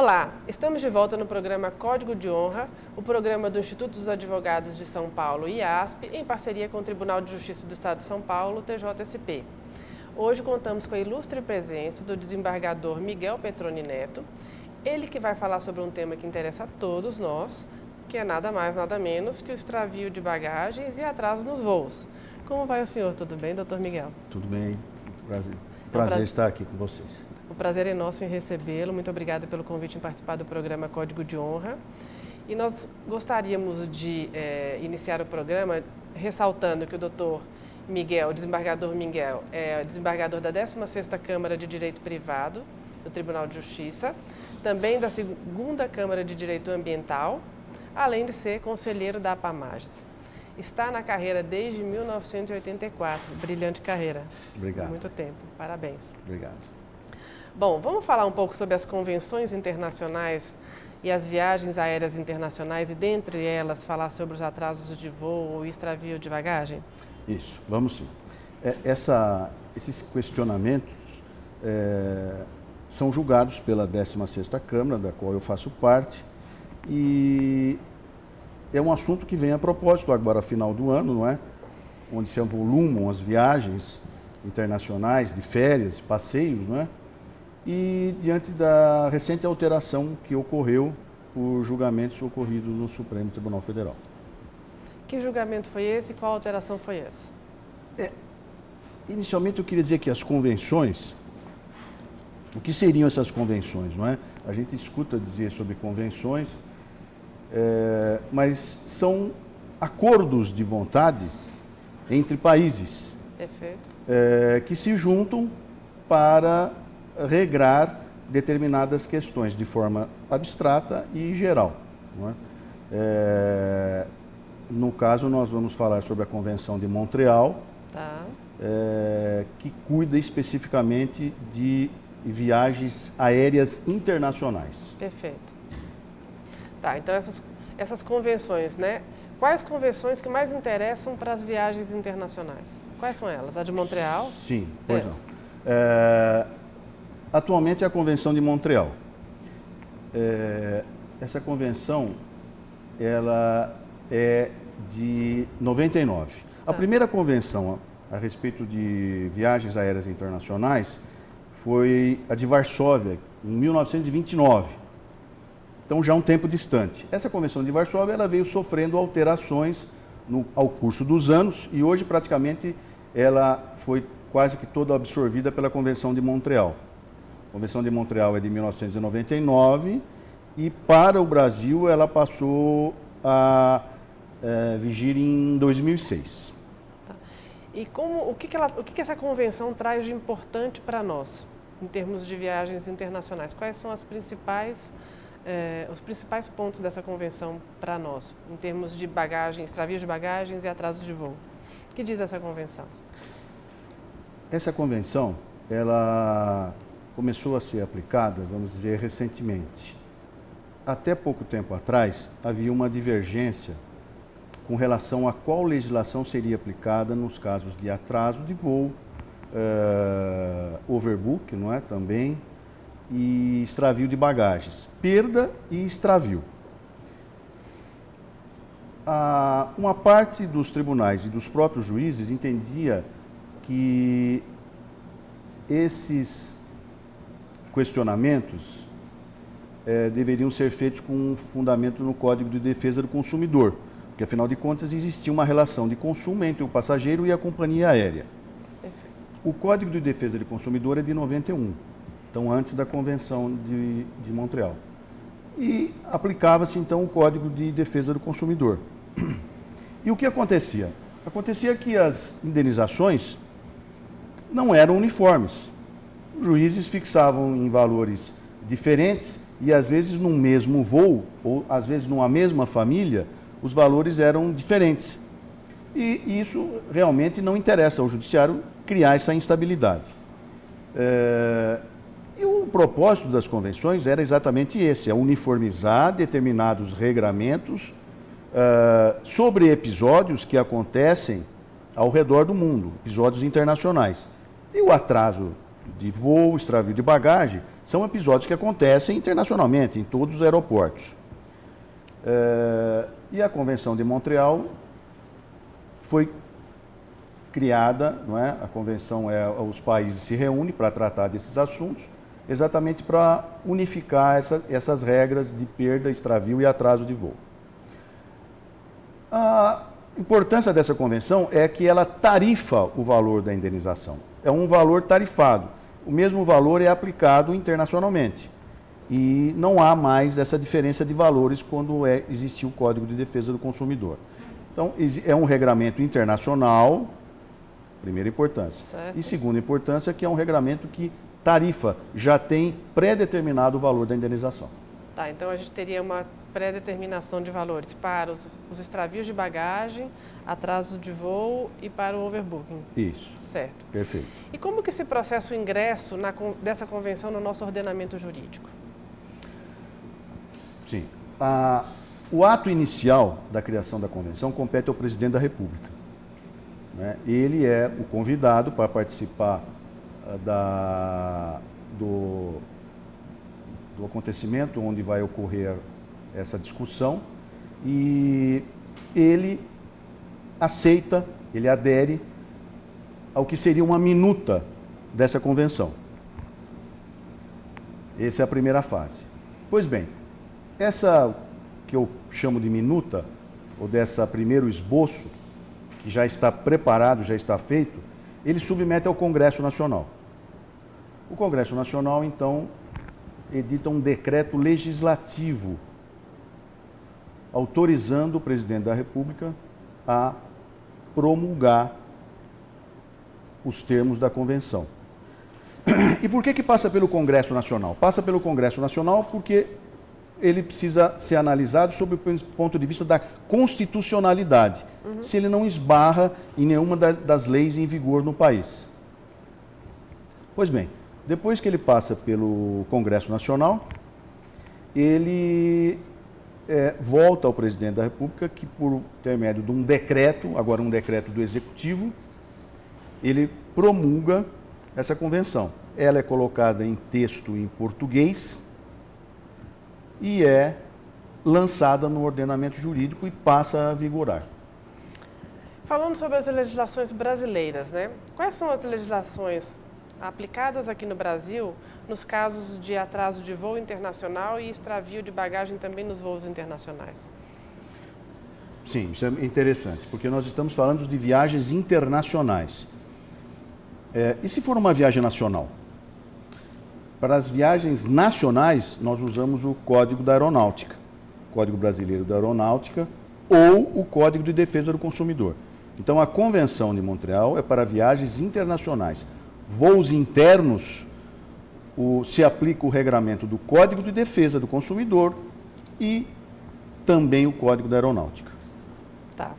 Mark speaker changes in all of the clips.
Speaker 1: Olá, estamos de volta no programa Código de Honra, o programa do Instituto dos Advogados de São Paulo, IASP, em parceria com o Tribunal de Justiça do Estado de São Paulo, TJSP. Hoje contamos com a ilustre presença do desembargador Miguel Petroni Neto, ele que vai falar sobre um tema que interessa a todos nós, que é nada mais, nada menos que o extravio de bagagens e atraso nos voos. Como vai o senhor? Tudo bem, doutor Miguel?
Speaker 2: Tudo bem, prazer estar aqui com vocês.
Speaker 1: O prazer é nosso em recebê-lo. Muito obrigada pelo convite em participar do programa Código de Honra. E nós gostaríamos de iniciar o programa ressaltando que o doutor Miguel, o desembargador Miguel, é desembargador da 16ª Câmara de Direito Privado do Tribunal de Justiça, também da 2ª Câmara de Direito Ambiental, além de ser conselheiro da APAMAGES. Está na carreira desde 1984, brilhante carreira.
Speaker 2: Obrigado.
Speaker 1: Muito tempo, parabéns.
Speaker 2: Obrigado.
Speaker 1: Bom, vamos falar um pouco sobre as convenções internacionais e as viagens aéreas internacionais e, dentre elas, falar sobre os atrasos de voo e extravio de bagagem?
Speaker 2: Isso, vamos sim. Esses questionamentos são julgados pela 16ª Câmara, da qual eu faço parte, e é um assunto que vem a propósito agora, final do ano, não é? Onde se avolumam as viagens internacionais de férias, passeios, não é? E diante da recente alteração que ocorreu por julgamentos ocorridos no Supremo Tribunal Federal.
Speaker 1: Que julgamento foi esse e qual alteração foi essa?
Speaker 2: Inicialmente eu queria dizer que as convenções, o que seriam essas convenções, não é? A gente escuta dizer sobre convenções, mas são acordos de vontade entre países. Perfeito. Que se juntam para regrar determinadas questões de forma abstrata e geral. Não é? No caso, nós vamos falar sobre a Convenção de Montreal, que cuida especificamente de viagens aéreas internacionais.
Speaker 1: Perfeito. Tá, então essas convenções, né? Quais convenções que mais interessam para as viagens internacionais? Quais são elas? A de Montreal?
Speaker 2: Sim, pois não. Atualmente é a Convenção de Montreal. Essa convenção, ela é de 99. A primeira convenção a respeito de viagens aéreas internacionais foi a de Varsóvia, em 1929. Então já um tempo distante. Essa Convenção de Varsóvia ela veio sofrendo alterações ao curso dos anos e hoje praticamente ela foi quase que toda absorvida pela Convenção de Montreal. A Convenção de Montreal é de 1999 e para o Brasil ela passou a vigir em 2006.
Speaker 1: Tá. E o que essa convenção traz de importante para nós, em termos de viagens internacionais? Quais são os principais pontos dessa convenção para nós, em termos de bagagem, extravios de bagagens e atrasos de voo? O que diz essa convenção?
Speaker 2: Essa convenção, ela começou a ser aplicada, vamos dizer, recentemente. Até pouco tempo atrás, havia uma divergência com relação a qual legislação seria aplicada nos casos de atraso de voo, overbook, não é, também, e extravio de bagagens, perda e extravio. Uma parte dos tribunais e dos próprios juízes entendia que esses questionamentos deveriam ser feitos com fundamento no Código de Defesa do Consumidor, porque afinal de contas existia uma relação de consumo entre o passageiro e a companhia aérea. O Código de Defesa do Consumidor é de 91, então antes da Convenção de Montreal. E aplicava-se então o Código de Defesa do Consumidor. E o que acontecia? Acontecia que as indenizações não eram uniformes. Os juízes fixavam em valores diferentes e às vezes num mesmo voo, ou às vezes numa mesma família, os valores eram diferentes. E isso realmente não interessa ao judiciário criar essa instabilidade. E o propósito das convenções era exatamente esse, uniformizar determinados regramentos sobre episódios que acontecem ao redor do mundo, episódios internacionais. E o atraso de voo, extravio de bagagem, são episódios que acontecem internacionalmente, em todos os aeroportos. E a Convenção de Montreal foi criada, não é? A convenção os países se reúnem para tratar desses assuntos, exatamente para unificar essas regras de perda, extravio e atraso de voo. A importância dessa convenção é que ela tarifa o valor da indenização. É um valor tarifado. O mesmo valor é aplicado internacionalmente. E não há mais essa diferença de valores quando existia o Código de Defesa do Consumidor. Então, é um regramento internacional, primeira importância.
Speaker 1: Certo.
Speaker 2: E segunda importância, que é um regramento que tarifa, já tem pré-determinado o valor da indenização.
Speaker 1: Tá, então a gente teria uma pré-determinação de valores para os extravios de bagagem, atraso de voo e para o overbooking.
Speaker 2: Isso.
Speaker 1: Certo.
Speaker 2: Perfeito.
Speaker 1: E como que se processa o ingresso dessa convenção no nosso ordenamento jurídico?
Speaker 2: Sim. O ato inicial da criação da convenção compete ao presidente da República, né? Ele é o convidado para participar do acontecimento onde vai ocorrer essa discussão, e ele aceita, ele adere ao que seria uma minuta dessa convenção. Essa é a primeira fase. Pois bem, essa que eu chamo de minuta, ou dessa primeiro esboço, que já está preparado, já está feito, ele submete ao Congresso Nacional. O Congresso Nacional, então, edita um decreto legislativo autorizando o presidente da República a promulgar os termos da convenção. E por que passa pelo Congresso Nacional? Passa pelo Congresso Nacional porque ele precisa ser analisado sob o ponto de vista da constitucionalidade, se ele não esbarra em nenhuma das leis em vigor no país. Pois bem, depois que ele passa pelo Congresso Nacional, ele volta ao presidente da República, que por intermédio de um decreto, agora um decreto do Executivo, ele promulga essa convenção. Ela é colocada em texto em português e é lançada no ordenamento jurídico e passa a vigorar.
Speaker 1: Falando sobre as legislações brasileiras, né? Quais são as legislações aplicadas aqui no Brasil nos casos de atraso de voo internacional e extravio de bagagem também nos voos internacionais?
Speaker 2: Sim, isso é interessante, porque nós estamos falando de viagens internacionais. E se for uma viagem nacional? Para as viagens nacionais, nós usamos o Código da Aeronáutica, Código Brasileiro da Aeronáutica, ou o Código de Defesa do Consumidor. Então, a Convenção de Montreal é para viagens internacionais. Voos internos, se aplica o regramento do Código de Defesa do Consumidor e também o Código da Aeronáutica.
Speaker 1: Tá.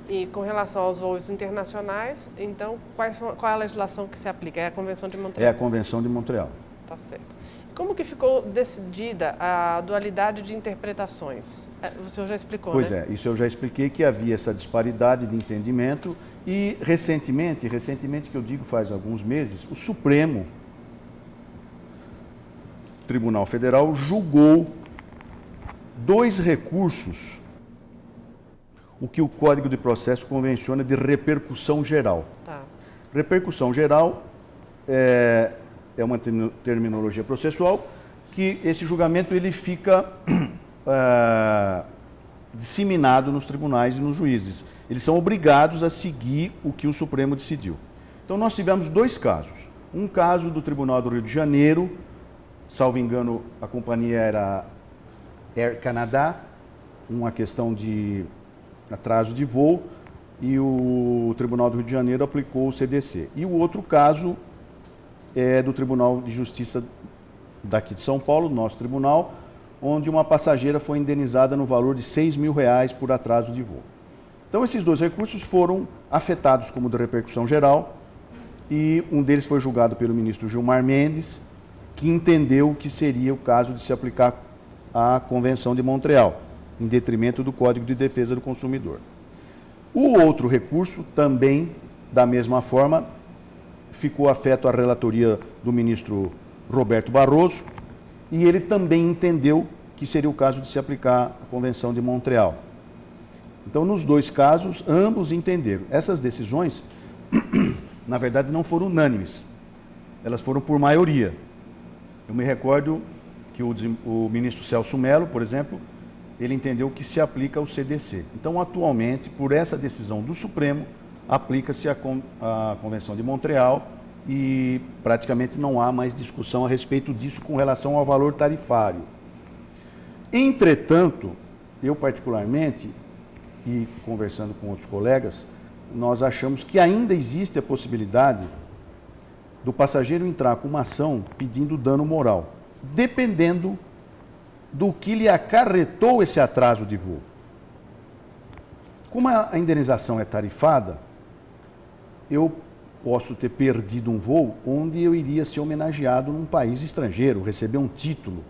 Speaker 1: E com relação aos voos internacionais, então, qual é a legislação que se aplica? É a Convenção de Montreal?
Speaker 2: É a Convenção de Montreal.
Speaker 1: Tá certo. E como que ficou decidida a dualidade de interpretações? O senhor já explicou,
Speaker 2: Pois
Speaker 1: né?
Speaker 2: isso eu já expliquei, que havia essa disparidade de entendimento e recentemente que eu digo faz alguns meses, o Supremo Tribunal Federal julgou 2 recursos, o que o Código de Processo convenciona de repercussão geral.
Speaker 1: Tá.
Speaker 2: Repercussão geral é uma terminologia processual que esse julgamento ele fica disseminado nos tribunais e nos juízes. Eles são obrigados a seguir o que o Supremo decidiu. Então nós tivemos 2 casos. Um caso do Tribunal do Rio de Janeiro, salvo engano, a companhia era Air Canada, uma questão de atraso de voo, e o Tribunal do Rio de Janeiro aplicou o CDC. E o outro caso é do Tribunal de Justiça daqui de São Paulo, nosso tribunal, onde uma passageira foi indenizada no valor de R$6 mil por atraso de voo. Então, esses 2 recursos foram afetados como de repercussão geral, e um deles foi julgado pelo ministro Gilmar Mendes, que entendeu que seria o caso de se aplicar a Convenção de Montreal, em detrimento do Código de Defesa do Consumidor. O outro recurso, também da mesma forma, ficou afeto à relatoria do ministro Roberto Barroso, e ele também entendeu que seria o caso de se aplicar a Convenção de Montreal. Então, nos dois casos, ambos entenderam. Essas decisões, na verdade, não foram unânimes, elas foram por maioria. Eu me recordo que o ministro Celso Mello, por exemplo, ele entendeu que se aplica ao CDC. Então, atualmente, por essa decisão do Supremo, aplica-se a Convenção de Montreal e praticamente não há mais discussão a respeito disso com relação ao valor tarifário. Entretanto, eu particularmente, e conversando com outros colegas, nós achamos que ainda existe a possibilidade do passageiro entrar com uma ação pedindo dano moral, dependendo do que lhe acarretou esse atraso de voo. Como a indenização é tarifada, eu posso ter perdido um voo onde eu iria ser homenageado num país estrangeiro, receber um título,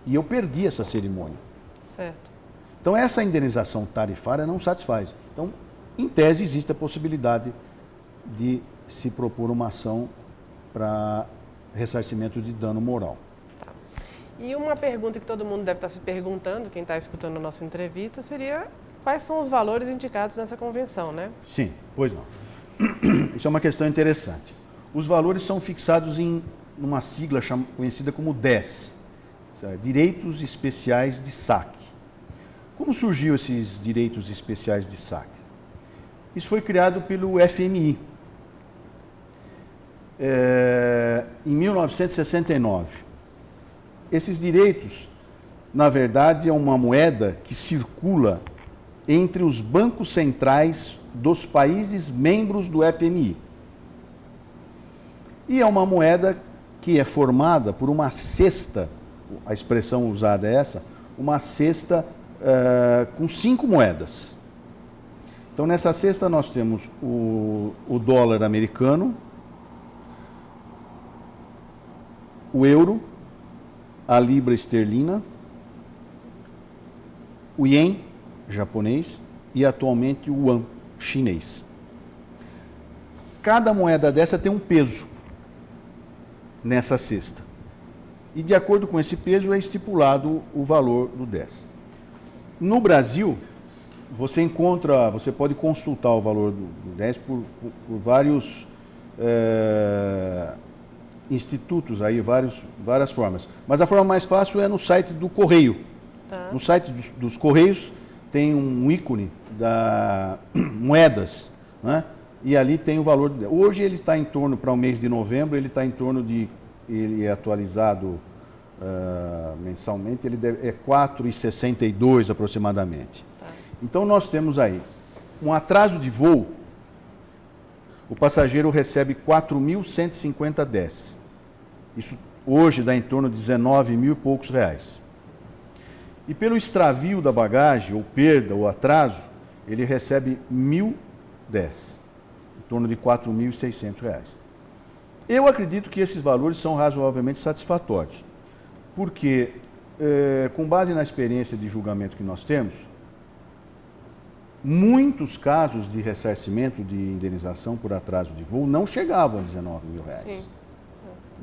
Speaker 2: e eu perdi essa cerimônia.
Speaker 1: Certo.
Speaker 2: Então, essa indenização tarifária não satisfaz. Então, em tese, existe a possibilidade de se propor uma ação para ressarcimento de dano moral.
Speaker 1: Tá. E uma pergunta que todo mundo deve estar se perguntando, quem está escutando a nossa entrevista, seria quais são os valores indicados nessa convenção, né?
Speaker 2: Sim, pois não. Isso é uma questão interessante. Os valores são fixados em uma sigla conhecida como DES, Direitos Especiais de Saque. Como surgiu esses direitos especiais de saque? Isso foi criado pelo FMI em 1969. Esses direitos, na verdade, é uma moeda que circula entre os bancos centrais dos países membros do FMI. E é uma moeda que é formada por uma cesta, a expressão usada é essa, uma cesta com 5 moedas. Então, nessa cesta nós temos o dólar americano, o euro, a libra esterlina, o ien japonês e atualmente o yuan chinês. Cada moeda dessa tem um peso nessa cesta. E de acordo com esse peso é estipulado o valor do 10. No Brasil, você pode consultar o valor do 10 por vários institutos, aí, várias formas. Mas a forma mais fácil é no site do Correio.
Speaker 1: Tá.
Speaker 2: No site dos Correios tem um ícone da moedas, né? E ali tem o valor. Hoje ele está em torno, para o mês de novembro, ele está em torno de, ele é atualizado mensalmente, é 4,62 aproximadamente. Tá. Então nós temos aí um atraso de voo, o passageiro recebe 4.150 DES. Isso hoje dá em torno de 19 mil e poucos reais. E pelo extravio da bagagem, ou perda, ou atraso, ele recebe 1.000 DES, em torno de 4.600 reais. Eu acredito que esses valores são razoavelmente satisfatórios, porque, com base na experiência de julgamento que nós temos, muitos casos de ressarcimento de indenização por atraso de voo não chegavam a 19 mil reais. Sim.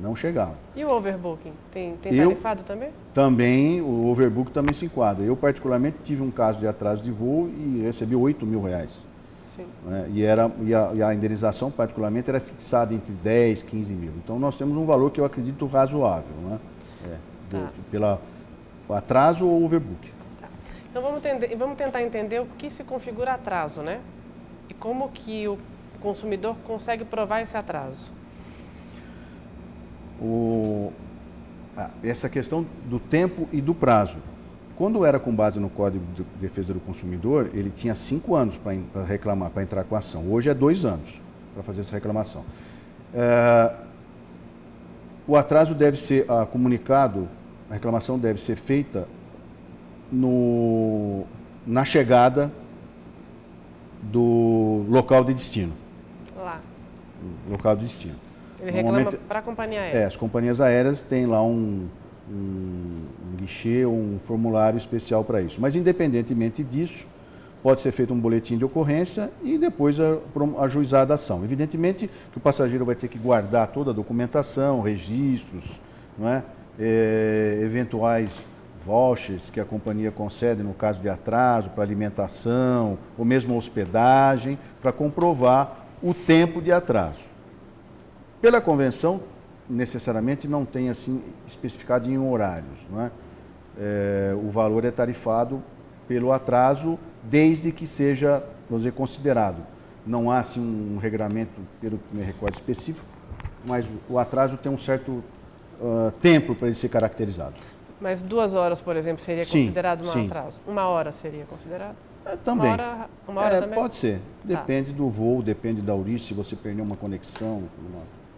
Speaker 2: Não chegavam.
Speaker 1: E o overbooking? Tem tarifado também?
Speaker 2: Também, o overbooking também se enquadra. Eu, particularmente, tive um caso de atraso de voo e recebi 8 mil reais.
Speaker 1: Sim.
Speaker 2: Né? E a indenização, particularmente, era fixada entre 10 e 15 mil. Então, nós temos um valor que eu acredito razoável, né? Pelo atraso ou overbooking.
Speaker 1: Tá. Então, vamos tentar entender o que se configura atraso, né? E como que o consumidor consegue provar esse atraso.
Speaker 2: Essa questão do tempo e do prazo. Quando era com base no Código de Defesa do Consumidor, ele tinha 5 anos para reclamar, para entrar com a ação. Hoje é 2 anos para fazer essa reclamação. O atraso deve ser comunicado, a reclamação deve ser feita na chegada do local de destino.
Speaker 1: Lá.
Speaker 2: Local de destino.
Speaker 1: Ele reclama para a companhia aérea.
Speaker 2: As companhias aéreas têm lá um guichê, um formulário especial para isso. Mas, independentemente disso, pode ser feito um boletim de ocorrência e depois ajuizada a ação. Evidentemente que o passageiro vai ter que guardar toda a documentação, registros, não é? Eventuais vouchers que a companhia concede no caso de atraso para alimentação ou mesmo hospedagem, para comprovar o tempo de atraso. Pela convenção, necessariamente não tem assim especificado em horários, não é? O valor é tarifado pelo atraso, desde que seja, vamos dizer, considerado. Não há assim um regramento, pelo que me recordo, específico, mas o atraso tem um certo tempo para ele ser caracterizado.
Speaker 1: Mas 2 horas, por exemplo, seria considerado um atraso? 1 hora seria considerado?
Speaker 2: Também.
Speaker 1: Uma hora também?
Speaker 2: Pode ser. Depende do voo, depende da origem, se você perdeu uma conexão.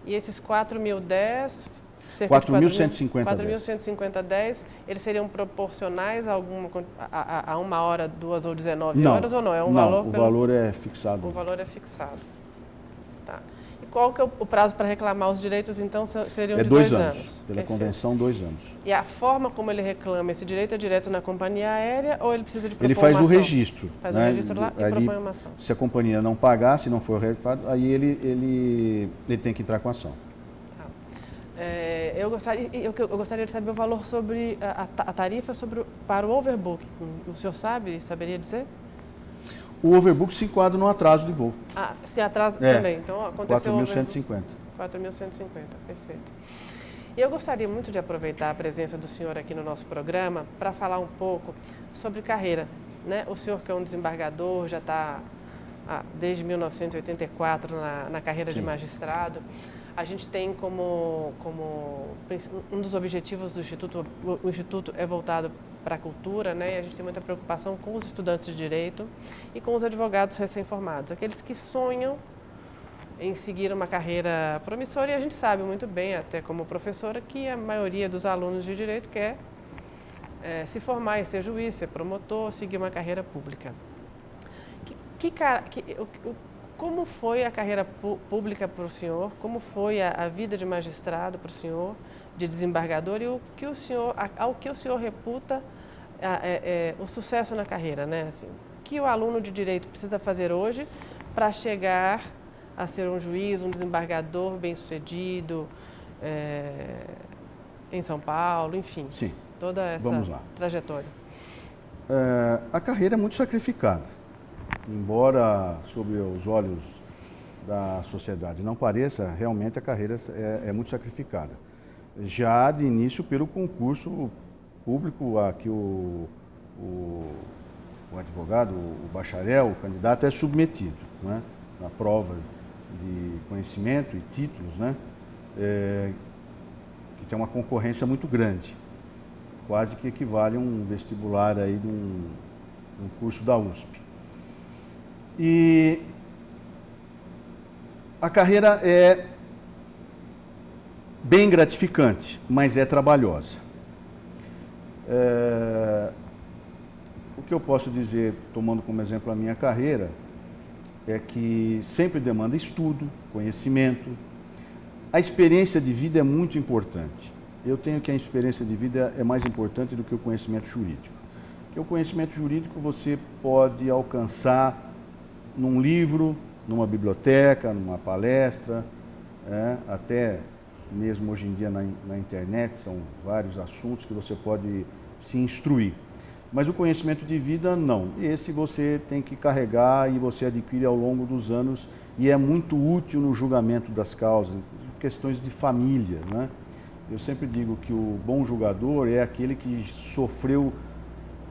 Speaker 1: E esses 4.010...
Speaker 2: 4.150.
Speaker 1: Eles seriam proporcionais a 1 hora, 2 ou 19 horas ou não?
Speaker 2: O valor é fixado.
Speaker 1: O valor é fixado. Tá. E qual que é o prazo para reclamar os direitos, então, seriam de 2 anos?
Speaker 2: Pela
Speaker 1: Perfeito.
Speaker 2: Convenção, 2 anos.
Speaker 1: E a forma como ele reclama esse direito é direto na companhia aérea ou ele precisa de propor
Speaker 2: Ele faz
Speaker 1: uma
Speaker 2: o
Speaker 1: ação?
Speaker 2: registro.
Speaker 1: Faz o registro lá e propõe uma ação.
Speaker 2: Se a companhia não pagar, se não for registrado, aí ele tem que entrar com a ação.
Speaker 1: Eu gostaria de saber o valor sobre a tarifa para o overbooking. O senhor saberia dizer?
Speaker 2: O overbook se enquadra no atraso de voo.
Speaker 1: Se atrasa também. Então, aconteceu
Speaker 2: 4.150.
Speaker 1: 4.150, perfeito. E eu gostaria muito de aproveitar a presença do senhor aqui no nosso programa para falar um pouco sobre carreira, né? O senhor que é um desembargador, já está desde 1984 na carreira de magistrado. A gente tem como um dos objetivos do Instituto, o Instituto é voltado para a cultura, né? E a gente tem muita preocupação com os estudantes de direito e com os advogados recém-formados, aqueles que sonham em seguir uma carreira promissora, e a gente sabe muito bem, até como professora, que a maioria dos alunos de direito quer se formar e ser juiz, ser promotor, seguir uma carreira pública. Como foi a carreira pública para o senhor? Como foi a vida de magistrado para o senhor, de desembargador, e ao que o senhor reputa o sucesso na carreira, né? Assim, o que o aluno de direito precisa fazer hoje para chegar a ser um juiz, um desembargador bem-sucedido em São Paulo, enfim, toda essa trajetória?
Speaker 2: A carreira é muito sacrificada. Embora, sob os olhos da sociedade não pareça, realmente a carreira é muito sacrificada. Já de início, pelo concurso público a que o advogado, o bacharel, o candidato é submetido, né? Na prova de conhecimento e títulos, né? Que tem uma concorrência muito grande, quase que equivale a um vestibular aí de um curso da USP. E a carreira é bem gratificante, mas é trabalhosa. O que eu posso dizer, tomando como exemplo a minha carreira, é que sempre demanda estudo, conhecimento. A experiência de vida é muito importante. Eu tenho que a experiência de vida é mais importante do que o conhecimento jurídico. Porque o conhecimento jurídico você pode alcançar num livro, numa biblioteca, numa palestra, até mesmo hoje em dia na internet, são vários assuntos que você pode se instruir. Mas o conhecimento de vida, não. Esse você tem que carregar e você adquire ao longo dos anos e é muito útil no julgamento das causas, questões de família, né? Eu sempre digo que o bom julgador é aquele que sofreu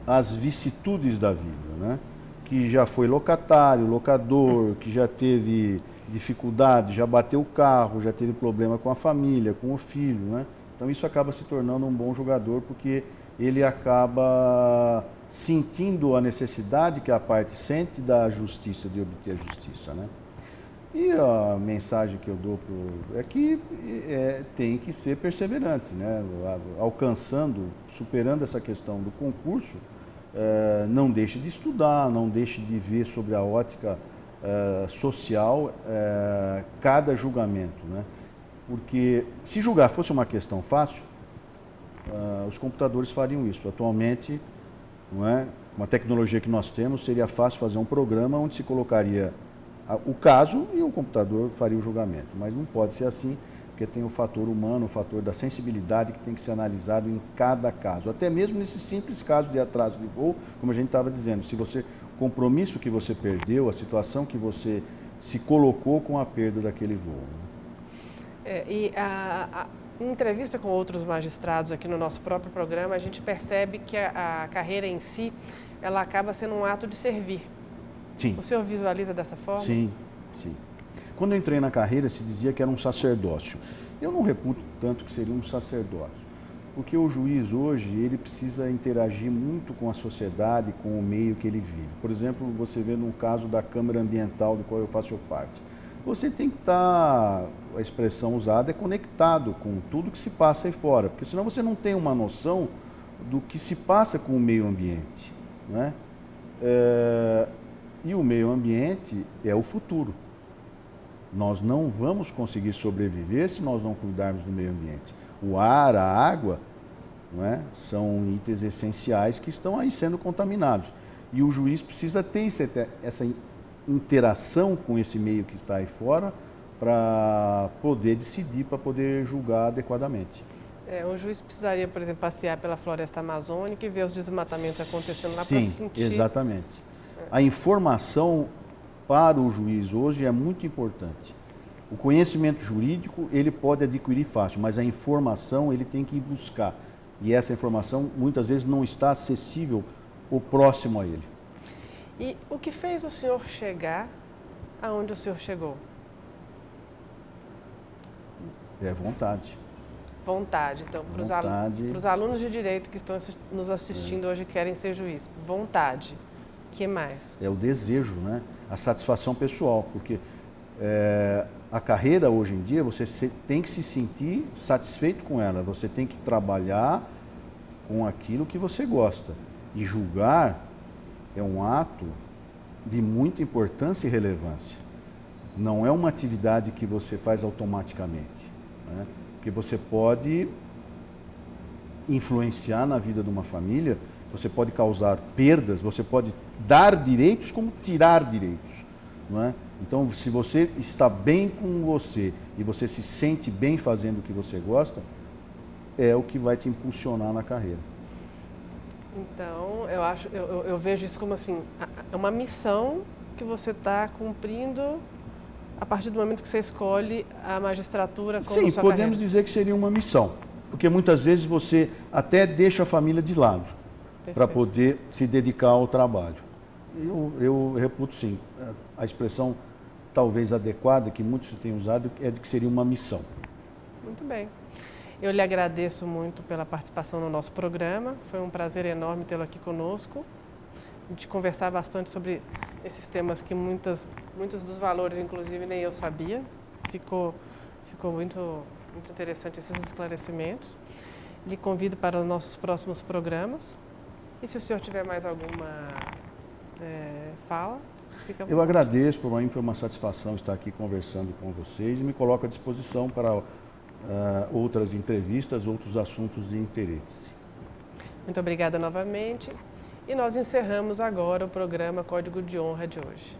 Speaker 2: as vicissitudes da vida, né? Que já foi locatário, locador, que já teve dificuldade, já bateu o carro, já teve problema com a família, com o filho, né? Então isso acaba se tornando um bom jogador porque ele acaba sentindo a necessidade que a parte sente da justiça, de obter a justiça, né? E a mensagem que eu dou é que tem que ser perseverante, né? Alcançando, superando essa questão do concurso, não deixe de estudar, não deixe de ver sobre a ótica social cada julgamento, né? Porque se julgar fosse uma questão fácil, os computadores fariam isso. Atualmente, não é? Com a tecnologia que nós temos, seria fácil fazer um programa onde se colocaria o caso e o computador faria o julgamento. Mas não pode ser assim, porque tem o fator humano, o fator da sensibilidade que tem que ser analisado em cada caso. Até mesmo nesse simples caso de atraso de voo, como a gente estava dizendo, se você, o compromisso que você perdeu, a situação que você se colocou com a perda daquele voo.
Speaker 1: Em entrevista com outros magistrados aqui no nosso próprio programa, a gente percebe que a carreira em si, ela acaba sendo um ato de servir.
Speaker 2: Sim.
Speaker 1: O senhor visualiza dessa forma?
Speaker 2: Sim, sim. Quando eu entrei na carreira, se dizia que era um sacerdócio. Eu não reputo tanto que seria um sacerdócio, porque o juiz hoje, ele precisa interagir muito com a sociedade, com o meio que ele vive. Por exemplo, você vê no caso da Câmara Ambiental, do qual eu faço parte. Você tem que estar, a expressão usada é conectado com tudo que se passa aí fora, porque senão você não tem uma noção do que se passa com o meio ambiente, né? E o meio ambiente é o futuro. Nós não vamos conseguir sobreviver se nós não cuidarmos do meio ambiente. O ar, a água, não é? São itens essenciais que estão aí sendo contaminados. E o juiz precisa ter essa interação com esse meio que está aí fora para poder decidir, para poder julgar adequadamente.
Speaker 1: O juiz precisaria, por exemplo, passear pela floresta amazônica e ver os desmatamentos acontecendo lá para
Speaker 2: Sim,
Speaker 1: sentir...
Speaker 2: exatamente. A informação para o juiz hoje é muito importante. O conhecimento jurídico ele pode adquirir fácil, mas a informação ele tem que ir buscar. E essa informação muitas vezes não está acessível ou próximo a ele.
Speaker 1: E o que fez o senhor chegar aonde o senhor chegou?
Speaker 2: É vontade.
Speaker 1: Vontade. Então, para os alunos de direito que estão nos assistindo hoje e querem ser juiz, vontade. O que mais? É
Speaker 2: o desejo, né? A satisfação pessoal, porque a carreira hoje em dia você tem que se sentir satisfeito com ela, você tem que trabalhar com aquilo que você gosta. E julgar é um ato de muita importância e relevância. Não é uma atividade que você faz automaticamente, né? Porque você pode influenciar na vida de uma família, você pode causar perdas, você pode dar direitos como tirar direitos, não é? Então, se você está bem com você e você se sente bem fazendo o que você gosta, é o que vai te impulsionar na carreira.
Speaker 1: Então, eu vejo isso como assim, é uma missão que você está cumprindo a partir do momento que você escolhe a magistratura como
Speaker 2: Sim,
Speaker 1: sua
Speaker 2: podemos
Speaker 1: carreira.
Speaker 2: dizer que seria uma missão, porque muitas vezes você até deixa a família de lado para poder se dedicar ao trabalho. Eu reputo sim, a expressão talvez adequada que muitos têm usado é de que seria uma missão.
Speaker 1: Muito bem. Eu lhe agradeço muito pela participação no nosso programa. Foi um prazer enorme tê-lo aqui conosco. A gente conversar bastante sobre esses temas que muitos dos valores, inclusive, nem eu sabia. Ficou muito interessante esses esclarecimentos. Lhe convido para os nossos próximos programas. E se o senhor tiver mais alguma fala, fica à vontade.
Speaker 2: Eu agradeço, foi uma satisfação estar aqui conversando com vocês e me coloco à disposição para outras entrevistas, outros assuntos de interesse.
Speaker 1: Muito obrigada novamente. E nós encerramos agora o programa Código de Honra de hoje.